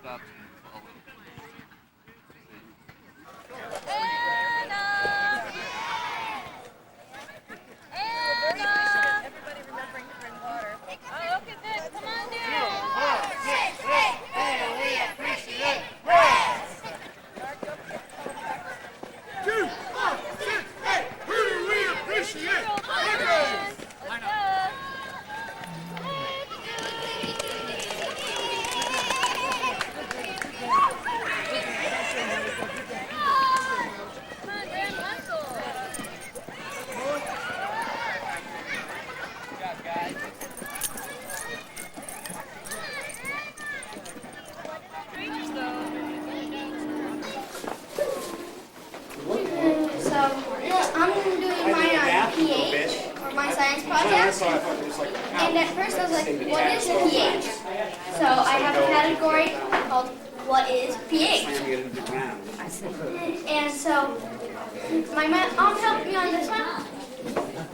Everybody remembering to bring water. Oh, okay, good. Come on down. 6, 8, who do we appreciate? Rest. 2, 4, 6, 8, who do we appreciate? Rest. Let's go. Come on, Grand Muscle. So I'm doing my pH, or my science project. And at first I was like, what is pH? So I have a category called what is pH? And so my mom helped me on this one.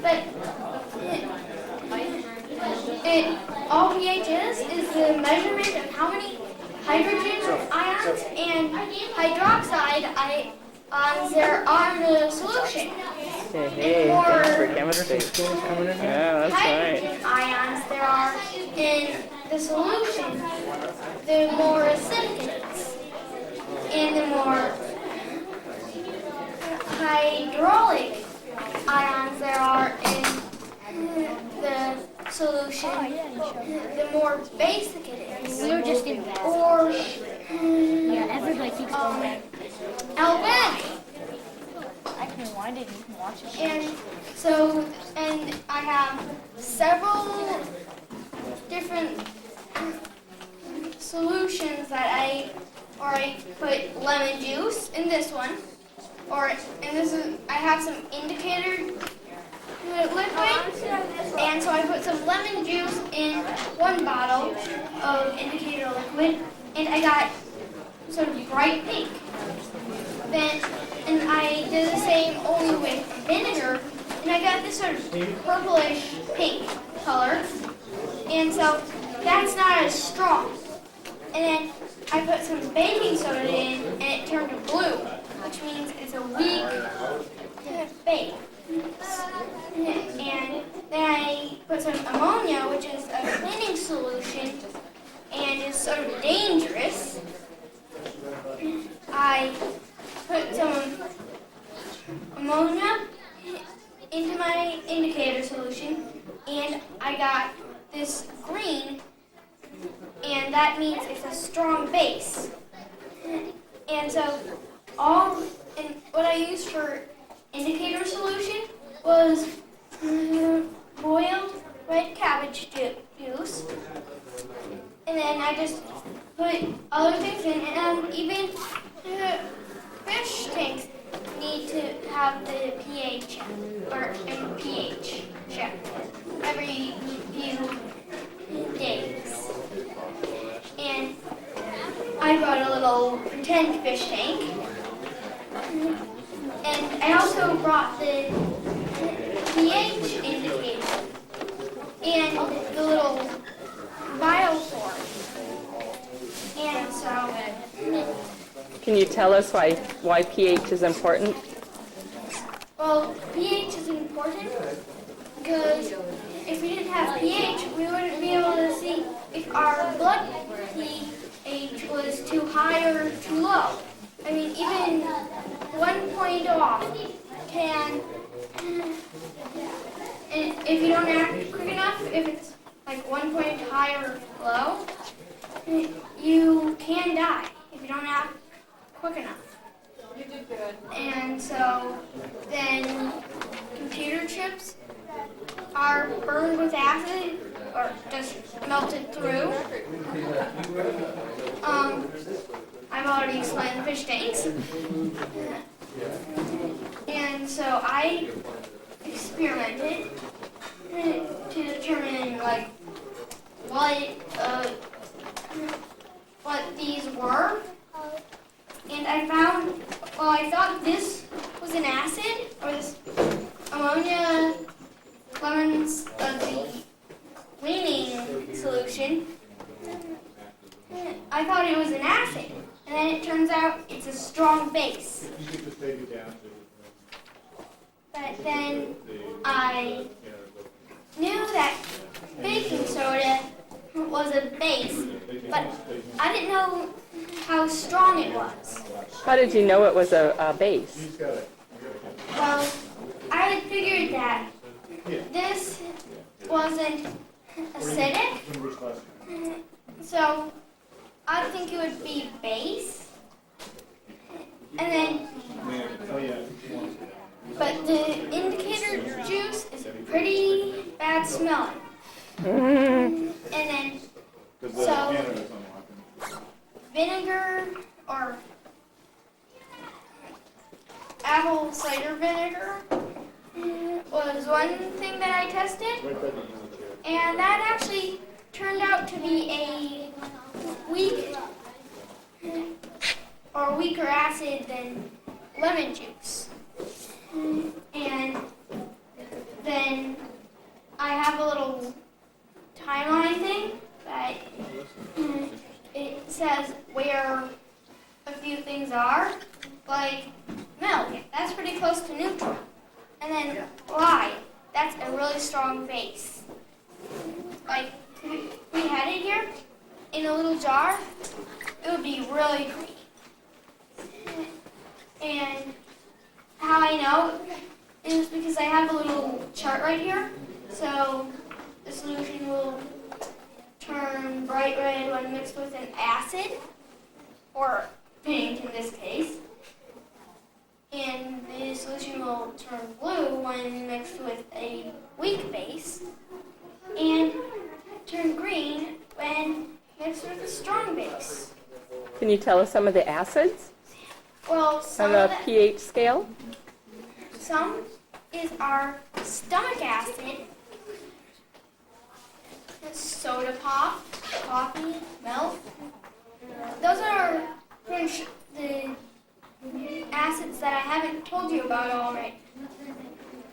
But all pH is the measurement of how many hydrogen ions and hydroxide ions there are in a solution. Hey, more thanks for chemistry. Yeah, that's hydrogen ions there are in the solution, the more acidic it is. And the more hydraulic ions there are in the solution, the more basic it is. We were just in that. Or Yeah, everybody keeps going back. alkaline. I can rewind it and you can watch it. And I have several different solutions that I put lemon juice in this one, I have some indicator liquid, and so I put some lemon juice in one bottle of indicator liquid, and I got sort of bright pink. And I did the same only with vinegar, and I got this sort of purplish pink color, and so that's not as strong. And then I put some baking soda in, and it turned to blue, which means it's a weak bake. And then I put some ammonia, which is a cleaning solution, and is sort of dangerous. I put some ammonia into my indicator solution, and I got this green, and that means it's a strong base. And so what I used for indicator solution was boiled red cabbage juice, and then I just put other things in, and even fish tanks need to have the pH checked every few days. And I brought a little pretend fish tank, and I also brought the pH indicator and the little vial for it. And so, Can you tell us why pH is important? well, pH is important because if we didn't have pH, we wouldn't be able to see if our blood pH was too high or too low. I mean, even 1 point off can, and if you don't act quick enough, if it's like 1 point high or low, you can die if you don't act quick enough. You did good. And so then computer chips are burned with acid or just melted through. I've already explained the fish tanks. And so I experimented to determine like what these were. And I found, well, I thought this was an acid, or this ammonia lemons of the cleaning solution. I thought it was an acid, and then it turns out it's a strong base. You could just take it down to. But then I knew that baking soda was a base, but I didn't know how strong it was. How did you know it was a base? He's got it. Well, I had figured that this wasn't acidic, so I think it would be base. And then, Oh, yeah. but the indicator juice is pretty bad smelling. And then, so vinegar or apple cider vinegar was one thing that I tested, and that actually turned out to be a weaker acid than lemon juice. And then I have a little timeline thing that it says where a few things are, like milk, that's pretty close to neutral. And then lye, that's a really strong base. Like, if we had it here in a little jar, it would be really creamy. And how I know is because I have a little chart right here. So the solution will turn bright red when mixed with an acid, or pink in this case. And the solution will turn blue when mixed with a weak base, and turn green when mixed with a strong base. Can you tell us some of the acids Well, on some the of the, pH scale? some is our stomach acid, soda pop, coffee, milk. Those are the acids that I haven't told you about already.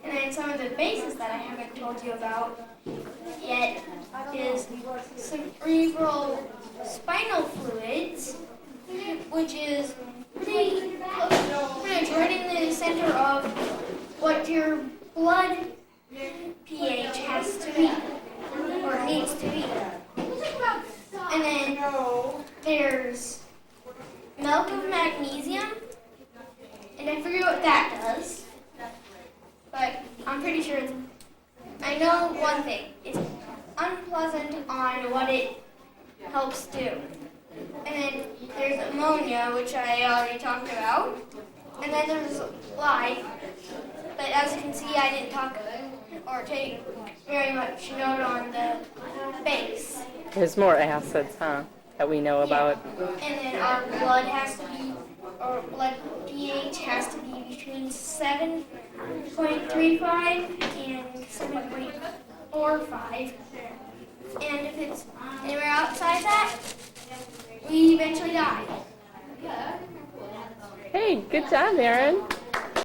And then some of the bases that I haven't told you about yet is cerebral spinal fluids, which is pretty much right in the center of what your blood pH has to be, or needs to be. And then there's milk of magnesium, and I forget what that does, but I'm pretty sure I know one thing. It's unpleasant on what it helps do. And then there's ammonia, which I already talked about. And then there's lye. But as you can see, I didn't talk or take very much note on the base. There's more acids, huh, that we know about. And then our blood has to be, or blood pH has to be between 7.35 and 7.45. And if it's anywhere outside that, we eventually die. Hey, good job, Aaron.